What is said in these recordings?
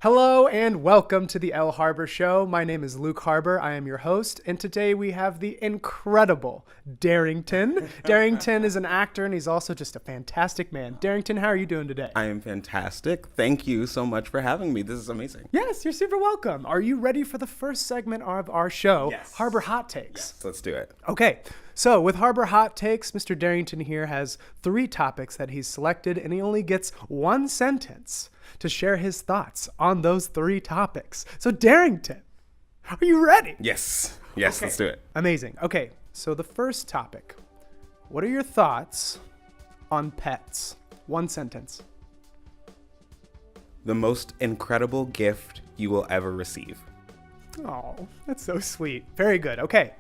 Hello and welcome to the Lharbur Show. My name is Luke Harbur. I am your host, and today we have the incredible Darrington. Darrington is an actor, and he's also just a fantastic man. Darrington, how are you doing today? I am fantastic. Thank you so much for having me. This is amazing. Yes, you're super welcome. Are you ready for the first segment of our show, Yes. Harbur Hot Takes? Yes, let's do it. Okay, so with Harbur Hot Takes, Mr. Darrington here has 3 topics that he's selected, and he only gets 1 sentence to share his thoughts on those 3 topics. So Darrington, are you ready? Yes. Yes, Okay. Let's do it. Amazing. Okay, so the first topic. What are your thoughts on pets? 1 sentence. The most incredible gift you will ever receive. Oh, that's so sweet. Very good. Okay,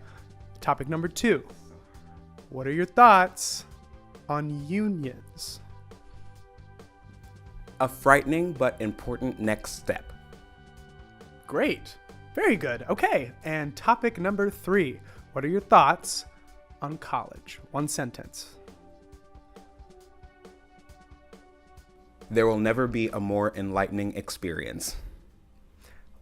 topic number 2. What are your thoughts on unions? A frightening but important next step. Great. Very good. Okay, and topic number 3. What are your thoughts on college? 1 sentence. There will never be a more enlightening experience.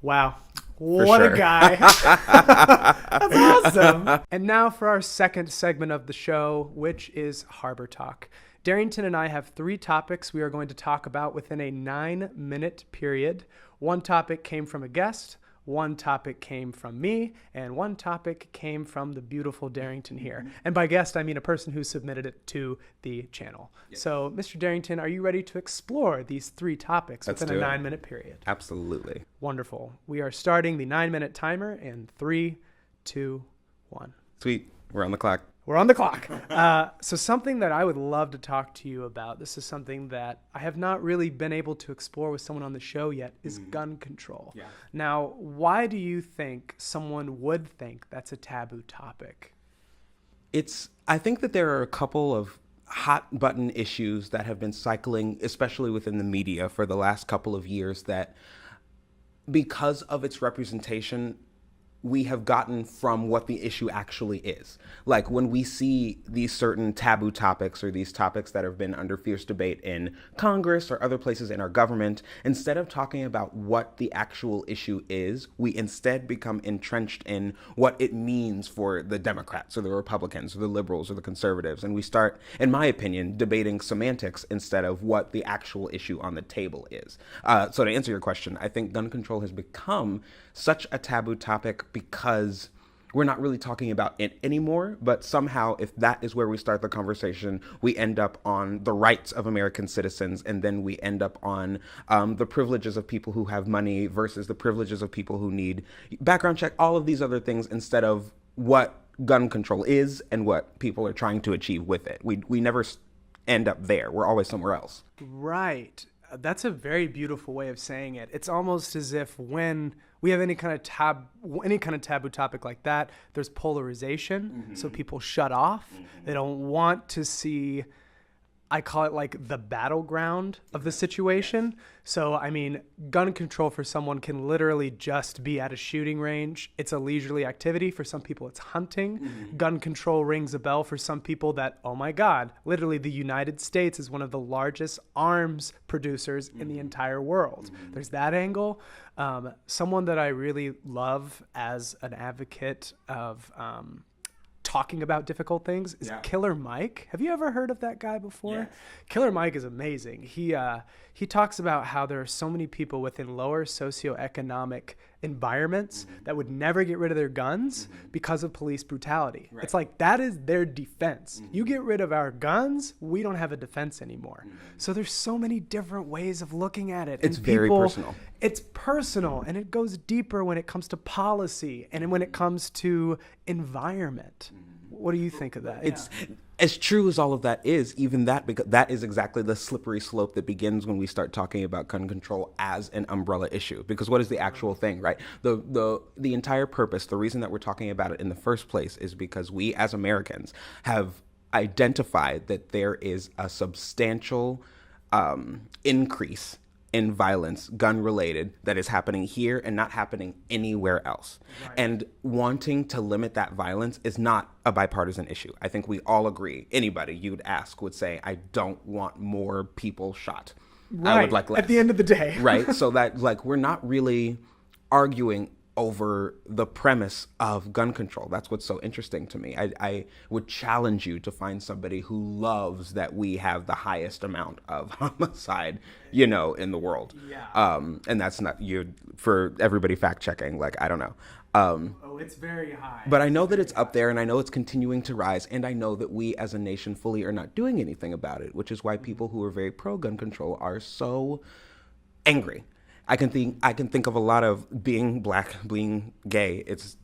Wow. What sure. a guy. That's awesome. And now for our second segment of the show, which is Harbor Talk. Darrington and I have 3 topics we are going to talk about within a 9-minute period. 1 topic came from a guest, 1 topic came from me, and 1 topic came from the beautiful Darrington here. And by guest, I mean a person who submitted it to the channel. Yes. So, Mr. Darrington, are you ready to explore these 3 topics within a 9-minute period? Absolutely. Wonderful. We are starting the 9-minute timer in 3, 2, 1. Sweet. We're on the clock. We're on the clock. So something that I would love to talk to you about, this is something that I have not really been able to explore with someone on the show yet, is gun control. Yeah. Now, why do you think someone would think that's a taboo topic? I think that there are a couple of hot button issues that have been cycling, especially within the media for the last couple of years, that because of its representation, we have gotten from what the issue actually is. Like when we see these certain taboo topics or these topics that have been under fierce debate in Congress or other places in our government, instead of talking about what the actual issue is, we instead become entrenched in what it means for the Democrats or the Republicans or the liberals or the conservatives. And we start, in my opinion, debating semantics instead of what the actual issue on the table is. So to answer your question, I think gun control has become such a taboo topic because we're not really talking about it anymore, but somehow if that is where we start the conversation, we end up on the rights of American citizens, and then we end up on the privileges of people who have money versus the privileges of people who need background check, all of these other things, instead of what gun control is and what people are trying to achieve with it. We never end up there. We're always somewhere else. Right. That's a very beautiful way of saying it. It's almost as if when we have any kind of taboo topic like that, there's polarization. So people shut off. They don't want to see, I call it like the battleground of the situation. So, I mean, gun control for someone can literally just be at a shooting range. It's a leisurely activity. For some people, it's hunting. Gun control rings a bell for some people that, oh my God, literally the United States is one of the largest arms producers in the entire world. There's that angle. Someone that I really love as an advocate of talking about difficult things is Killer Mike. Have you ever heard of that guy before? Yes. Killer Mike is amazing. He talks about how there are so many people within lower socioeconomic environments that would never get rid of their guns because of police brutality. Right. It's like that is their defense. You get rid of our guns, we don't have a defense anymore. So there's so many different ways of looking at it. It's very personal. It's personal, and it goes deeper when it comes to policy and when it comes to environment. What do you think of that? It's as true as all of that is, even that, because that is exactly the slippery slope that begins when we start talking about gun control as an umbrella issue. Because what is the actual thing, right? The entire purpose, the reason that we're talking about it in the first place is because we as Americans have identified that there is a substantial increase in violence, gun related, that is happening here and not happening anywhere else. Right. And wanting to limit that violence is not a bipartisan issue. I think we all agree. Anybody you'd ask would say, I don't want more people shot. Right. I would like less. At the end of the day. Right. So that, like, we're not really arguing over the premise of gun control. That's what's so interesting to me. I would challenge you to find somebody who loves that we have the highest amount of homicide, in the world. Yeah. And that's not you for everybody fact checking. Like, I don't know. It's very high. But I know that it's up there, and I know it's continuing to rise, and I know that we as a nation fully are not doing anything about it, which is why people who are very pro gun control are so angry. I can think of a lot of being black, being gay. It's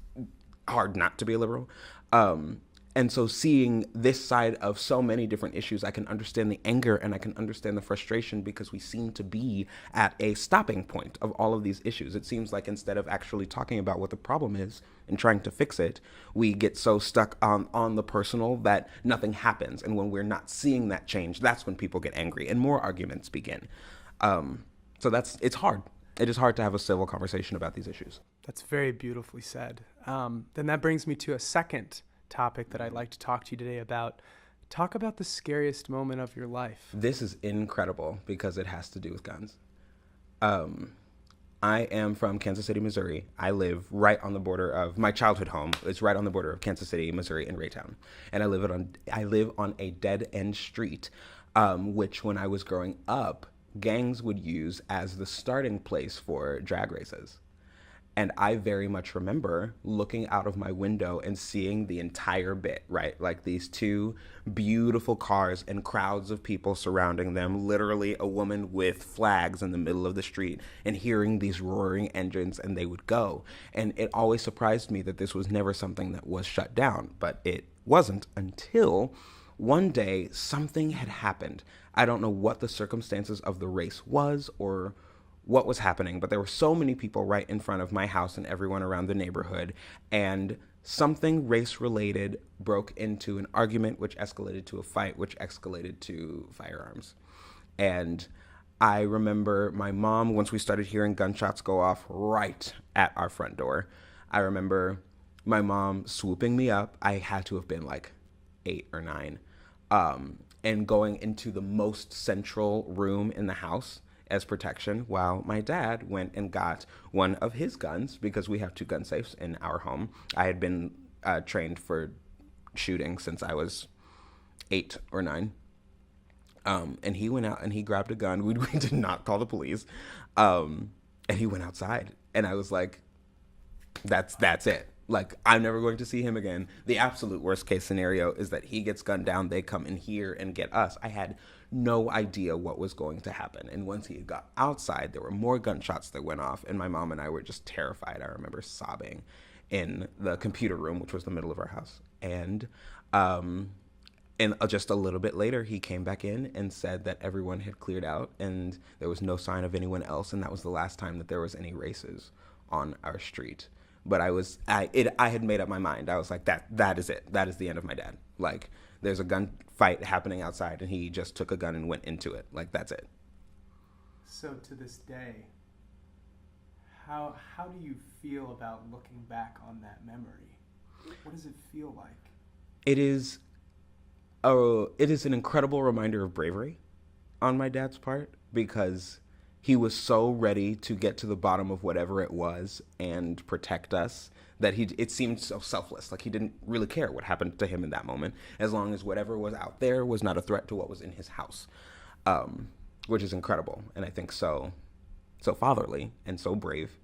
hard not to be a liberal. And so seeing this side of so many different issues, I can understand the anger and I can understand the frustration, because we seem to be at a stopping point of all of these issues. It seems like instead of actually talking about what the problem is and trying to fix it, we get so stuck on the personal that nothing happens. And when we're not seeing that change, that's when people get angry and more arguments begin. So it's hard. It is hard to have a civil conversation about these issues. That's very beautifully said. Then that brings me to a second topic that I'd like to talk to you today about. Talk about the scariest moment of your life. This is incredible because it has to do with guns. I am from Kansas City, Missouri. I live right on the border of my childhood home. It's right on the border of Kansas City, Missouri, and Raytown. And I live on a dead-end street, which when I was growing up, gangs would use as the starting place for drag races. And I very much remember looking out of my window and seeing the entire bit, right? Like these two beautiful cars and crowds of people surrounding them, literally a woman with flags in the middle of the street, and hearing these roaring engines, and they would go. And it always surprised me that this was never something that was shut down, but it wasn't until one day something had happened. I don't know what the circumstances of the race was or what was happening, but there were so many people right in front of my house and everyone around the neighborhood, and something race-related broke into an argument, which escalated to a fight, which escalated to firearms. And I remember my mom, once we started hearing gunshots go off right at our front door, I remember my mom swooping me up. I had to have been like 8 or 9, and going into the most central room in the house as protection, while my dad went and got one of his guns, because we have 2 gun safes in our home. I had been trained for shooting since I was 8 or 9. And he went out and he grabbed a gun. We did not call the police. And he went outside. And I was like, that's it. Like, I'm never going to see him again. The absolute worst case scenario is that he gets gunned down, they come in here and get us. I had no idea what was going to happen. And once he got outside, there were more gunshots that went off, and my mom and I were just terrified. I remember sobbing in the computer room, which was the middle of our house. And just a little bit later, he came back in and said that everyone had cleared out and there was no sign of anyone else. And that was the last time that there was any races on our street. But I had made up my mind. I was like, that is it. That is the end of my dad. Like, there's a gunfight happening outside, and he just took a gun and went into it. Like, that's it. So to this day, how do you feel about looking back on that memory? What does it feel like? It is an incredible reminder of bravery on my dad's part, because he was so ready to get to the bottom of whatever it was and protect us that it seemed so selfless. Like, he didn't really care what happened to him in that moment, as long as whatever was out there was not a threat to what was in his house, which is incredible. And I think so fatherly and so brave.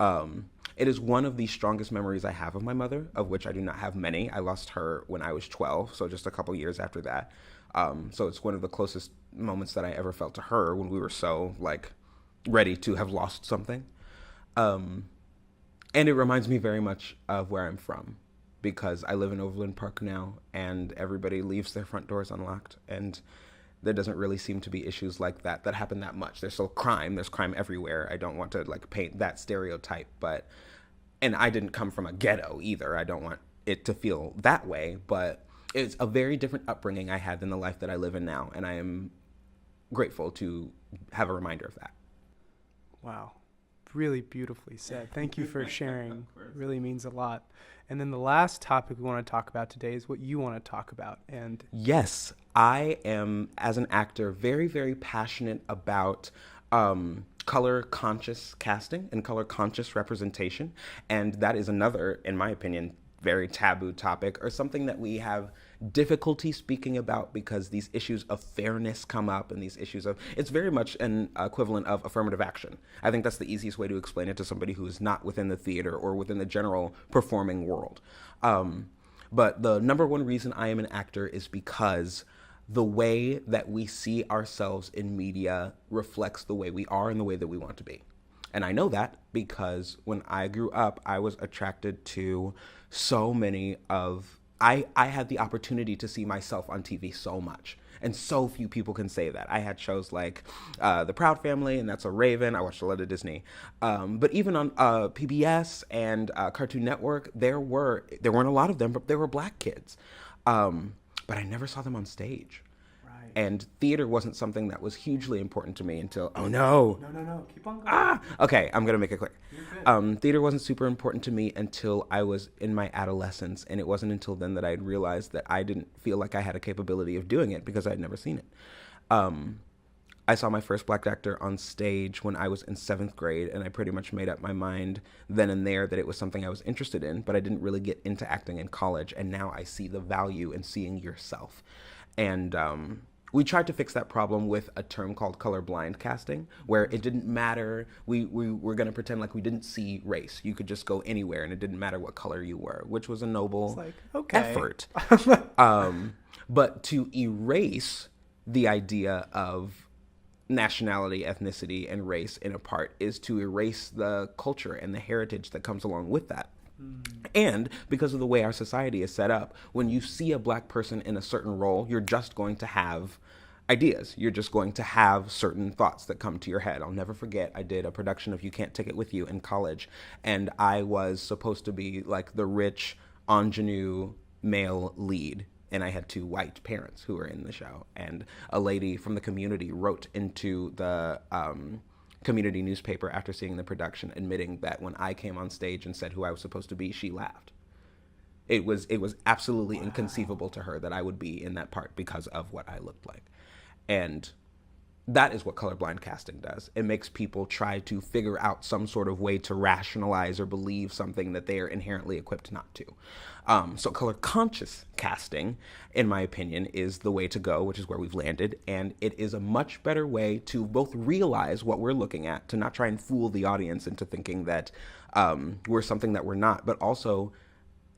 It is one of the strongest memories I have of my mother, of which I do not have many. I lost her when I was 12, so just a couple years after that. So it's one of the closest moments that I ever felt to her, when we were so, like, ready to have lost something. And it reminds me very much of where I'm from, because I live in Overland Park now, and everybody leaves their front doors unlocked, and there doesn't really seem to be issues like that happen that much. There's still crime. There's crime everywhere. I don't want to, like, paint that stereotype, and I didn't come from a ghetto either. I don't want it to feel that way, but it's a very different upbringing I had than the life that I live in now, and I am grateful to have a reminder of that. Wow. Really beautifully said. Thank you for sharing. It really means a lot. And then the last topic we want to talk about today is what you want to talk about. And yes, I am, as an actor, very, very passionate about color conscious casting and color conscious representation. And that is another, in my opinion, very taboo topic, or something that we have difficulty speaking about because these issues of fairness come up, and these issues of, it's very much an equivalent of affirmative action. I think that's the easiest way to explain it to somebody who is not within the theater or within the general performing world. But the number one reason I am an actor is because the way that we see ourselves in media reflects the way we are and the way that we want to be. And I know that because when I grew up, I was attracted to so many of, I had the opportunity to see myself on TV so much. And so few people can say that. I had shows like The Proud Family, and That's a Raven. I watched a lot of Disney. But even on PBS and Cartoon Network, there weren't a lot of them, but there were black kids. But I never saw them on stage. And theater wasn't something that was hugely important to me until, oh no. No. Keep on going. Okay, I'm going to make it quick. Theater wasn't super important to me until I was in my adolescence. And it wasn't until then that I had realized that I didn't feel like I had a capability of doing it because I'd never seen it. I saw my first black actor on stage when I was in 7th grade, and I pretty much made up my mind then and there that it was something I was interested in, but I didn't really get into acting in college. And now I see the value in seeing yourself. And we tried to fix that problem with a term called colorblind casting, where it didn't matter. We were going to pretend like we didn't see race. You could just go anywhere, and it didn't matter what color you were, which was a noble effort. But to erase the idea of nationality, ethnicity, and race in a part is to erase the culture and the heritage that comes along with that. And because of the way our society is set up, when you see a black person in a certain role, you're just going to have ideas. You're just going to have certain thoughts that come to your head. I'll never forget, I did a production of You Can't Take It With You in college, and I was supposed to be like the rich ingenue male lead. And I had 2 white parents who were in the show. And a lady from the community wrote into the community newspaper after seeing the production, admitting that when I came on stage and said who I was supposed to be, she laughed. It was absolutely inconceivable to her that I would be in that part because of what I looked like. And that is what colorblind casting does. It makes people try to figure out some sort of way to rationalize or believe something that they are inherently equipped not to. So color conscious casting, in my opinion, is the way to go, which is where we've landed. And it is a much better way to both realize what we're looking at, to not try and fool the audience into thinking that we're something that we're not, but also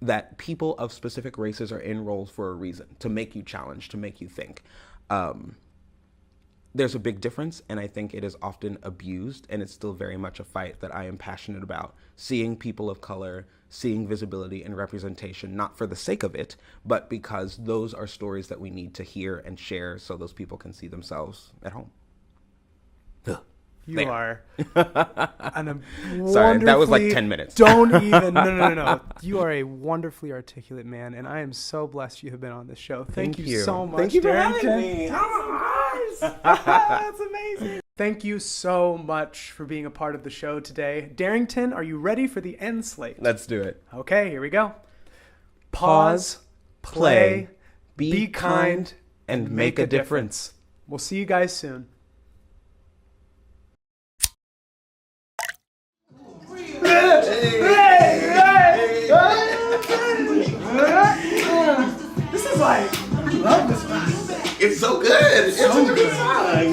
that people of specific races are in roles for a reason, to make you challenge, to make you think. There's a big difference, and I think it is often abused, and it's still very much a fight that I am passionate about. Seeing people of color, seeing visibility and representation, not for the sake of it, but because those are stories that we need to hear and share so those people can see themselves at home. You are Sorry, that was like 10 minutes. Don't even. No. You are a wonderfully articulate man, and I am so blessed you have been on this show. Thank you so much. Thank you for Darrington. having me. That's amazing. Thank you so much for being a part of the show today. Darrington, are you ready for the end slate? Let's do it. Okay, here we go. Pause, play, be kind, and make a difference. We'll see you guys soon. This is like, I love this one. It's so good. It's such a good song.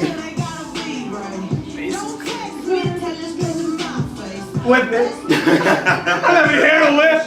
With it. I never hear a whip.